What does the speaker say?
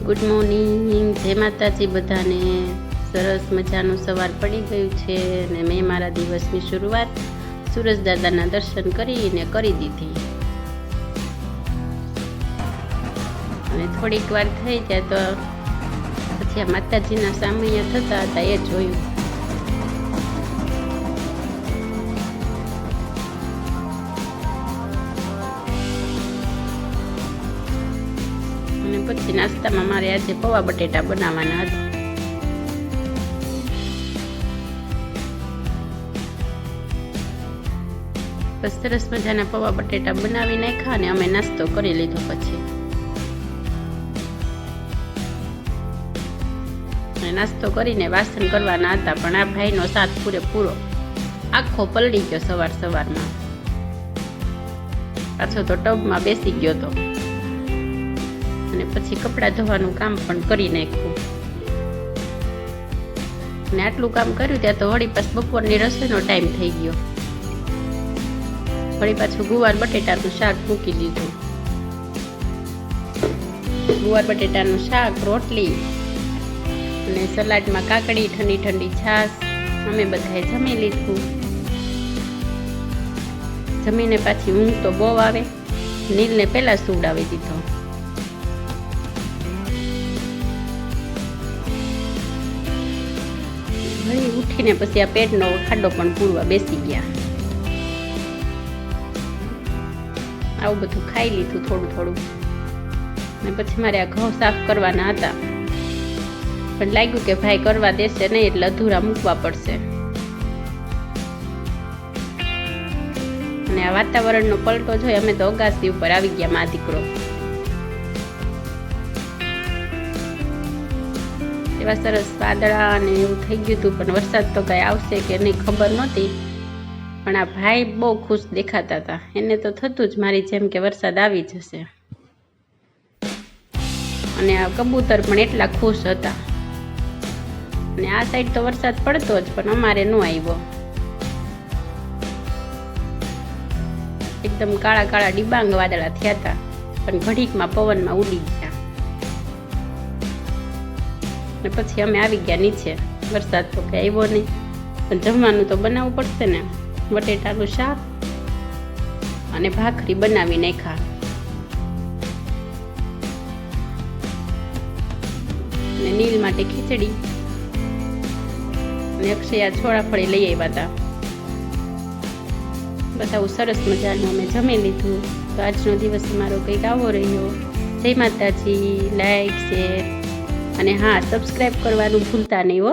Good morning, જય માતાજી બધાને। સરસ મજાનું સવાર પડી ગયું છે અને મેં મારા દિવસની શરૂઆત સૂરજ દાદાના દર્શન કરીને કરી દીધી અને થોડીક વાર થઈ જાય તો પછી આ માતાજીના સામૈયા થતા હતા એ જોયું। પછી નાસ્તામાં મારે આજે પૌવા બટેટા બનાવવાના હતા। બસ સરસ મજાના પૌવા બટેટા બનાવી નાખ્યા અને અમે નાસ્તો કરી લીધો। પછી નાસ્તો કરીને વાસણ કરવાના હતા, પણ આ ભાઈનો સાથ પૂરેપૂરો આખો પલળી ગયો સવારમાં। પાછો તો ટબમાં બેસી ગયો હતો અને પછી કપડાં ધોવાનું કામ પણ કરી નાખ્યું અને આટલું કામ કર્યું ત્યાં તો વળી પાછું બપોરની રસોઈનો ટાઈમ થઈ ગયો। વળી પાછું ગુવાર બટેટાનું શાક મૂકી દીધું। ગુવાર બટેટાનું શાક, રોટલી અને સલાડમાં કાકડી, ઠંડી ઠંડી છાશ। અમે બધાએ જમી લીધું। જમીને પાછી ઊંઘ તો બહુ આવે, નીલને પહેલા સુવડાવી દીધો। વળી ઉઠીને પછી આ પેટનો ખાડો પણ પૂરવા બેસી ગયા। આવું બધું ખાઈ લીધું થોડું ને પછી મારે આ ઘઉં સાફ કરવાના હતા, પણ લાગ્યું કે ભાઈ કરવા દેશે નહીં એટલે અધૂરા મૂકવા પડશે। અને આ વાતાવરણનો પલટો જોઈ અમે તો અગાસી ઉપર આવી ગયા મા દીકરો। એવા સરસ વાદળા અને એવું થઈ ગયું હતું, પણ વરસાદ તો કઈ આવશે કે નહીં ખબર નહોતી। પણ આ ભાઈ બહુ ખુશ દેખાતા હતા, એને તો થતું જ મારી જેમ કે વરસાદ આવી જશે। અને આ કબૂતર પણ એટલા ખુશ હતા। અને આ સાઈડ તો વરસાદ પડતો જ, પણ અમારે ન આવ્યો। એકદમ કાળા કાળા ડિબાંગ વાદળા થયા હતા, પણ ઘડીકમાં પવનમાં ઉડી ગયા ને પછી અમે આવી ગયા નીચે। વરસાદ તો કઈ આવ્યો નહીં, પણ જમવાનું તો બનાવવું પડશે ને। બટેટાનું શાક અને ભાખરી બનાવી નાખ્યા અને નીલ માટે ખીચડી અને અક્ષયા છોડાફળી લઈ આવ્યા હતા। બસ આવું સરસ મજાનું અમે જમી લીધું। તો આજનો દિવસ મારો કંઈક આવો રહ્યો। જય માતાજી। લાઈક, શેર અને હા, સબસ્ક્રાઈબ કરવાનું ભૂલતા નહીં હો।